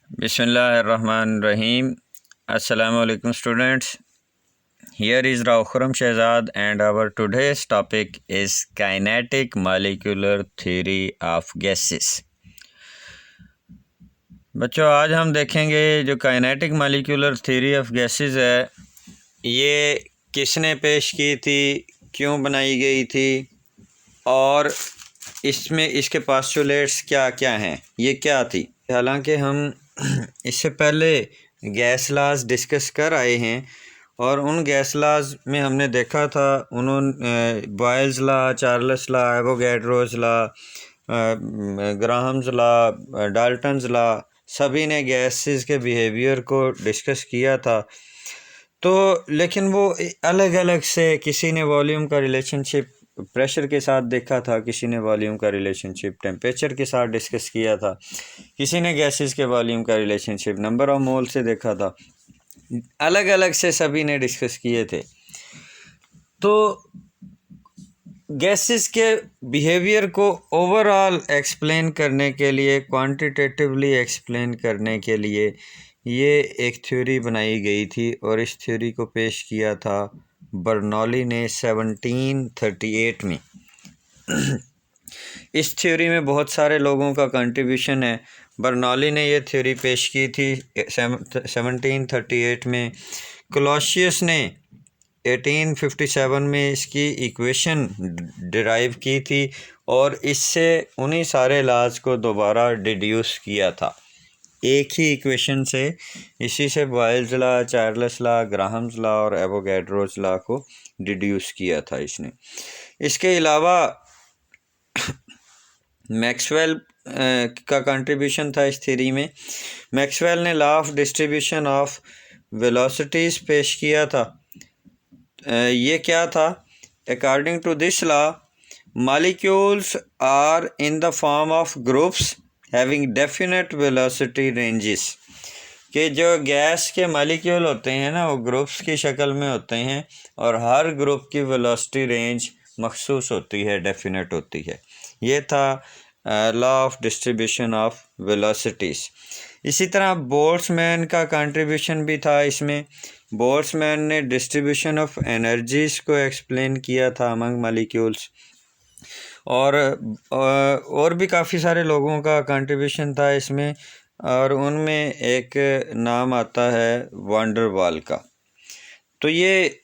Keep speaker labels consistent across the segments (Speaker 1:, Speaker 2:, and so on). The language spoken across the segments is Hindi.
Speaker 1: Bismillahirrahmanirrahim. Assalamu alaikum students. Here is Raukhram Shehzad and our today's topic is kinetic molecular theory of gases. बच्चों आज हम देखेंगे जो kinetic molecular theory of gases है ये किसने पेश की थी, क्यों बनाई गई थी और इसमें इसके पास्टुलेट्स क्या क्या हैं, ये क्या थी। हालांकि हम इससे पहले गैस लॉज डिस्कस कर आए हैं और उन गैस लॉज में हमने देखा था उन्होंने Boyle's law, Charles law, Avogadro's law, Graham's law, Dalton's law, सभी ने गैसेस के बिहेवियर को डिस्कस किया था। तो लेकिन वो अलग अलग से, किसी ने वॉल्यूम का रिलेशनशिप प्रेशर के साथ देखा था, किसी ने वॉल्यूम का रिलेशनशिप टेम्परेचर के साथ डिस्कस किया था, किसी ने गैसेस के वॉल्यूम का रिलेशनशिप नंबर ऑफ मोल से देखा था। अलग अलग से सभी ने डिस्कस किए थे। तो गैसेस के बिहेवियर को ओवरऑल एक्सप्लेन करने के लिए, क्वांटिटेटिवली एक्सप्लेन करने के लिए ये एक थ्योरी बनाई गई थी और इस थ्योरी को पेश किया था बर्नौली ने 1738 में। इस थ्योरी में बहुत सारे लोगों का कंट्रीब्यूशन है। बर्नौली ने यह थ्योरी पेश की थी 1738 में। कोलोसियस ने 1857 में इसकी इक्वेशन डिराइव की थी और इससे उन्हीं सारे लॉज को दोबारा डिड्यूस किया था एक ही इक्वेशन से। इसी से Boyle's law, Charles law, Graham's law और एवोगैड्रोस लॉ को डिड्यूस किया था इसने। इसके अलावा मैक्सवेल का कंट्रीब्यूशन था इस थ्योरी में। मैक्सवेल ने law of distribution of velocities पेश किया था। ये क्या था? According to this law molecules are in the form of groups having definite velocity ranges. कि जो गैस के मॉलिक्यूल होते हैं ना, वो ग्रुप्स की शक्ल में होते हैं और हर ग्रुप की वेलोसिटी रेंज मखसूस होती है, डेफिनेट होती है। ये था law of distribution of velocities. इसी तरह बोल्ट्जमैन का कंट्रीब्यूशन भी था इसमें। बोल्ट्जमैन ने डिस्ट्रीब्यूशन ऑफ एनर्जीज़ को एक्सप्लेन किया था अमंग मॉलिक्यूल्स। और भी काफ़ी सारे लोगों का कंट्रीब्यूशन था इसमें और उनमें एक नाम आता है वैन डर वाल का। तो ये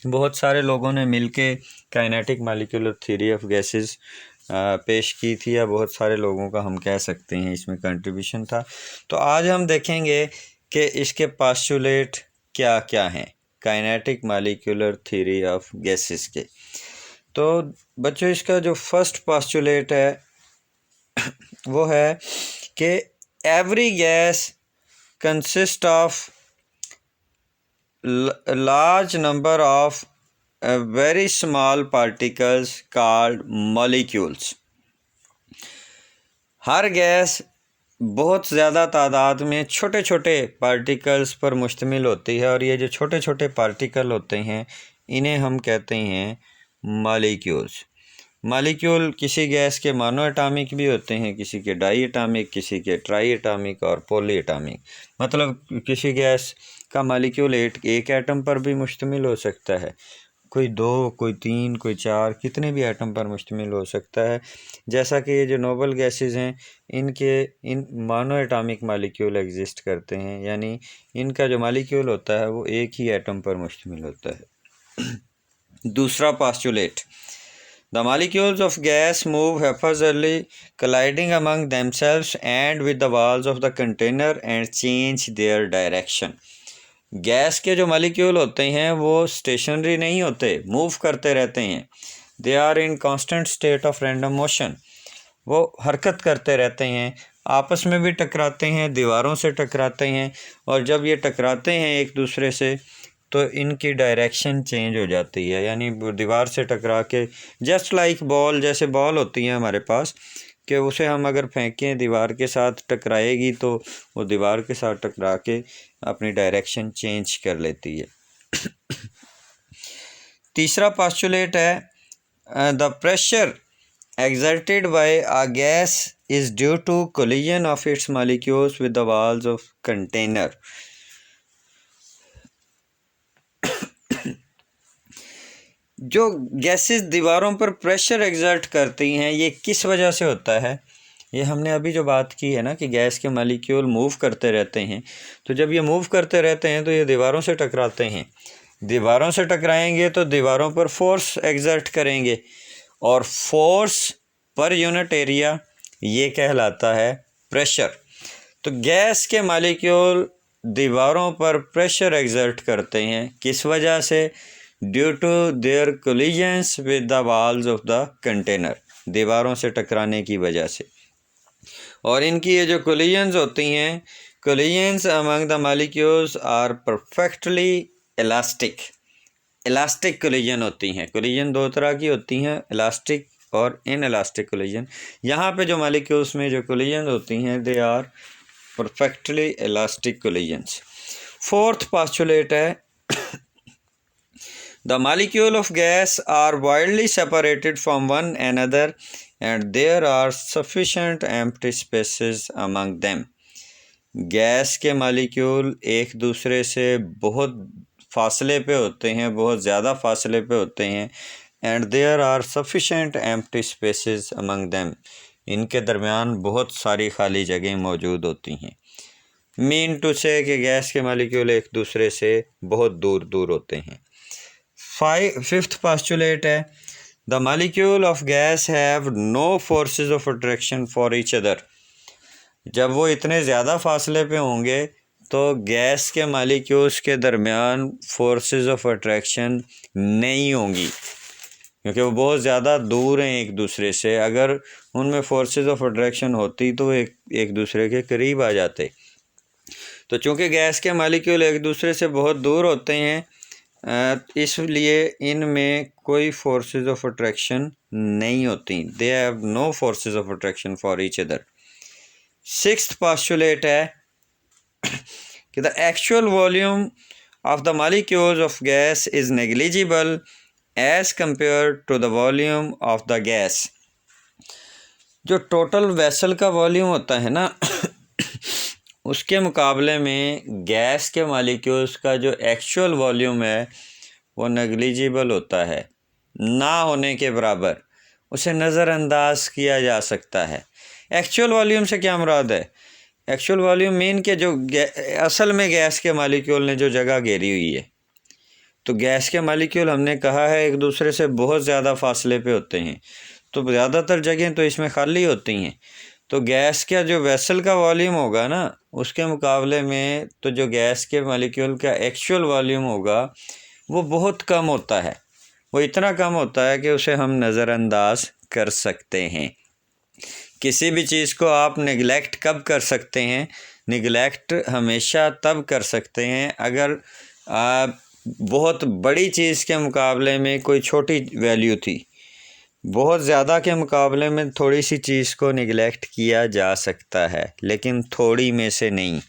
Speaker 1: बहुत सारे लोगों ने मिलके kinetic molecular theory of gases पेश की थी, या बहुत सारे लोगों का हम कह सकते हैं इसमें कंट्रीब्यूशन था। तो आज हम देखेंगे कि इसके पास्टुलेट क्या क्या हैं kinetic molecular theory of gases के। तो बच्चों इसका जो फर्स्ट पास्टुलेट है वो है कि every gas consist of large number of very small particles called molecules. Her gas बहुत ज़्यादा तादाद में छोटे छोटे पार्टिकल्स पर मुश्तमिल होती है और ये जो छोटे छोटे पार्टिकल होते हैं इन्हें हम कहते हैं मॉलिक्यूल्स। मॉलिक्यूल किसी गैस के मोनो एटॉमिक भी होते हैं, किसी के डाई एटॉमिक, किसी के ट्राई एटॉमिक और पॉली एटॉमिक। मतलब किसी गैस का मॉलिक्यूल एक एटम पर भी मुश्तमिल हो सकता है, कोई 2, कोई 3, कोई 4, कितने भी एटम पर मुश्तमिल हो सकता है। जैसा कि ये जो नोबल गैसेस हैं इन मोनो एटॉमिक मॉलिक्यूल एग्जिस्ट करते हैं, यानी इनका जो मॉलिक्यूल होता है वो एक ही एटम पर मुश्तमिल होता है। दूसरा postulate, the molecules of gas move haphazardly, colliding among themselves and with the walls of the container and change their direction. Gas के जो मॉलिक्यूल होते हैं वो स्टेशनरी नहीं होते, मूव करते रहते हैं। They are in constant state of random motion. वो हरकत करते रहते हैं, आपस में भी टकराते हैं, दीवारों से टकराते हैं और जब ये टकराते हैं एक दूसरे से तो इनकी डायरेक्शन चेंज हो जाती है। यानी दीवार से टकरा के जस्ट लाइक बॉल, जैसे बॉल होती है हमारे पास, कि उसे हम अगर फेंकें दीवार के साथ टकराएगी तो वो दीवार के साथ टकरा के अपनी डायरेक्शन चेंज कर लेती है। तीसरा पास्टुलेट है the pressure exerted by a gas is due to collision of its molecules with the walls of container. जो गैसेस दीवारों पर प्रेशर एग्जर्ट करती हैं, ये किस वजह से होता है? ये हमने अभी जो बात की है ना कि गैस के मॉलिक्यूल मूव करते रहते हैं, तो जब ये मूव करते रहते हैं तो ये दीवारों से टकराते हैं। दीवारों से टकराएंगे तो दीवारों पर फोर्स एग्जर्ट करेंगे, और फोर्स पर यूनिट एरिया ये कहलाता है प्रेशर। तो गैस के मॉलिक्यूल दीवारों पर प्रेशर एग्जर्ट करते हैं, किस वजह से? Due to their collisions with the walls of the container, दीवारों से टकराने की वजह से। और इनकी ये जो कोलिजन्स होती हैं, collisions among the molecules are perfectly elastic. Elastic collision होती हैं। कोलिजन दो तरह की होती हैं, इलास्टिक और इनइलास्टिक कोलिजन। यहाँ पे जो मॉलिक्यूल्स में जो कोलिजन होती हैं, they are perfectly elastic collisions. Fourth postulate है, the molecule of gas are widely separated from one another and there are sufficient empty spaces among them. Gas के मॉलिक्यूल एक दूसरे से बहुत फासले पे होते हैं, बहुत ज़्यादा फासले पे होते हैं, and there are sufficient empty spaces among them. इनके दरमियान बहुत सारी खाली जगहें मौजूद होती हैं। मीन टू से कि गैस के मॉलिक्यूल एक दूसरे से बहुत दूर दूर होते हैं। फिफ्थ पोस्टुलेट है, the molecule of gas have no forces of attraction for each other. जब वो इतने ज़्यादा फासले पे होंगे तो गैस के मॉलिक्यूल्स के दरमियान फोर्सेस ऑफ अट्रैक्शन नहीं होंगी, क्योंकि वो बहुत ज़्यादा दूर हैं एक दूसरे से। अगर उनमें फोर्सेस ऑफ अट्रैक्शन होती तो एक दूसरे के करीब आ जाते। तो चूँकि गैस के मॉलिक्यूल एक दूसरे से बहुत दूर होते हैं, इसलिए इनमें कोई फोर्सेस ऑफ अट्रैक्शन नहीं होती। They have no forces of attraction for each other. Sixth postulate है कि the actual volume of the molecules of gas is negligible as compare to the volume of the gas. जो टोटल वेसल का वॉल्यूम होता है ना उसके मुकाबले में गैस के मॉलिक्यूल्स का जो एक्चुअल वॉल्यूम है वो नेग्लिजिबल होता है, ना होने के बराबर। उसे नज़रअंदाज किया जा सकता है। एक्चुअल वॉल्यूम से क्या मुराद है? एक्चुअल वॉल्यूम मीन के जो असल में गैस के मॉलिक्यूल ने जो जगह घेरी हुई है। तो गैस के मॉलिक्यूल हमने कहा है एक दूसरे से बहुत ज़्यादा फासले पे होते हैं, तो ज़्यादातर जगहें तो इसमें खाली होती हैं। तो गैस का जो वेसल का वॉल्यूम होगा ना उसके मुकाबले में तो जो गैस के मॉलिक्यूल का एक्चुअल वॉल्यूम होगा वो बहुत कम होता है। वो इतना कम होता है कि उसे हम नज़रअंदाज कर सकते हैं। किसी भी चीज़ को आप निगलेक्ट कब कर सकते हैं? निगलेक्ट हमेशा तब कर सकते हैं अगर बहुत बड़ी चीज़ के मुकाबले में कोई छोटी वैल्यू थी। बहुत ज़्यादा के मुकाबले में थोड़ी सी चीज़ को निगलेक्ट किया जा सकता है, लेकिन थोड़ी में से नहीं।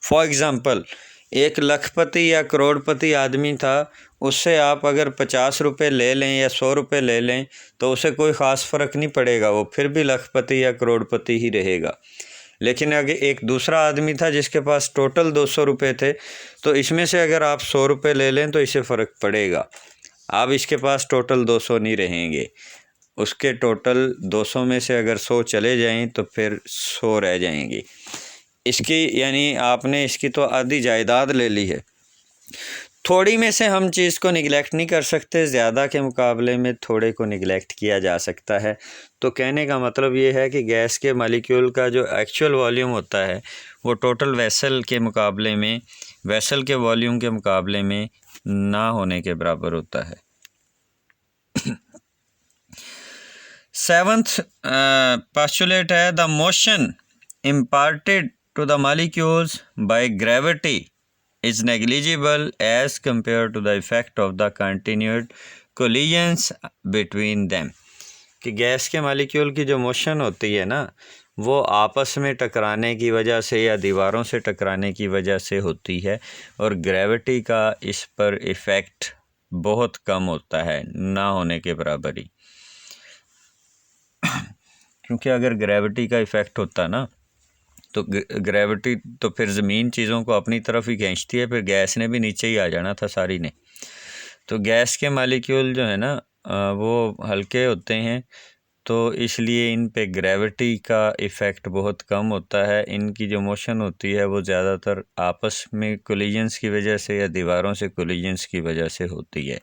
Speaker 1: फॉर एग्ज़ाम्पल, एक लखपति या करोड़पति आदमी था, उससे आप अगर 50 रुपये ले लें या 100 रुपये ले लें तो उसे कोई ख़ास फ़र्क नहीं पड़ेगा, वो फिर भी लखपति या करोड़पति ही रहेगा। लेकिन अगर एक दूसरा आदमी था जिसके पास टोटल 200 रुपये थे, तो इसमें से अगर आप 100 रुपये ले लें तो इसे फ़र्क पड़ेगा। अब इसके पास टोटल 200 नहीं रहेंगे, उसके टोटल 200 में से अगर 100 चले जाएं तो फिर 100 रह जाएंगी। इसकी यानी आपने इसकी तो आधी जायदाद ले ली है। थोड़ी में से हम चीज़ को निगलेक्ट नहीं कर सकते, ज़्यादा के मुकाबले में थोड़े को निगलेक्ट किया जा सकता है। तो कहने का मतलब ये है कि गैस के मॉलिक्यूल का जो एक्चुअल वॉल्यूम होता है वो टोटल वेसल के मुकाबले में, वेसल के वॉल्यूम के मुकाबले में ना होने के बराबर होता है। सेवंथ पोस्टुलेट है, the motion imparted to the molecules by gravity is negligible as compared to the effect of the continued collisions between them। कि गैस के मॉलिक्यूल की जो मोशन होती है ना वो आपस में टकराने की वजह से या दीवारों से टकराने की वजह से होती है, और ग्रेविटी का इस पर इफ़ेक्ट बहुत कम होता है, ना होने के बराबर ही। क्योंकि अगर ग्रेविटी का इफ़ेक्ट होता ना तो ग्रेविटी तो फिर ज़मीन चीज़ों को अपनी तरफ ही खींचती है, फिर गैस ने भी नीचे ही आ जाना था सारी ने। तो गैस के मालिक्यूल जो है ना वो हल्के होते हैं, तो इसलिए इन पे ग्रेविटी का इफ़ेक्ट बहुत कम होता है। इनकी जो मोशन होती है वो ज़्यादातर आपस में कोलिजन्स की वजह से या दीवारों से कोलिजन्स की वजह से होती है।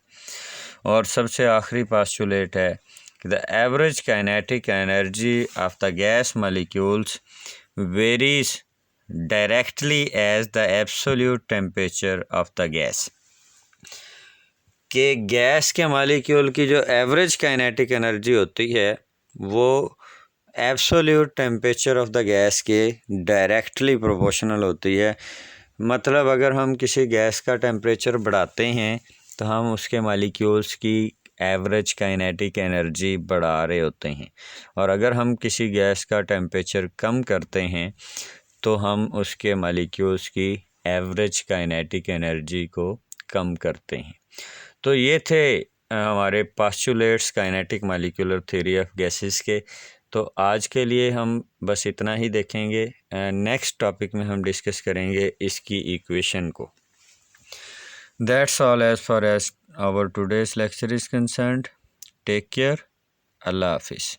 Speaker 1: और सबसे आखिरी पास्टुलेट है कि the average kinetic energy of the gas molecules varies directly as the absolute temperature of the gas. कि गैस के मालिक्यूल की जो एवरेज काइनेटिक एनर्जी होती है वो absolute temperature of the gas के डायरेक्टली प्रोपोर्शनल होती है। मतलब अगर हम किसी गैस का टेम्परेचर बढ़ाते हैं तो हम उसके मालिक्यूल्स की एवरेज काइनेटिक एनर्जी बढ़ा रहे होते हैं, और अगर हम किसी गैस का टेम्परेचर कम करते हैं तो हम उसके मालिक्यूल्स की एवरेज काइनेटिक एनर्जी को कम करते हैं। तो ये थे हमारे postulates kinetic molecular theory of gases के। तो आज के लिए हम बस इतना ही देखेंगे। नेक्स्ट टॉपिक में हम डिस्कस करेंगे इसकी इक्वेशन को। That's all as far as our today's lecture is concerned. Take care. Allah हाफिज़।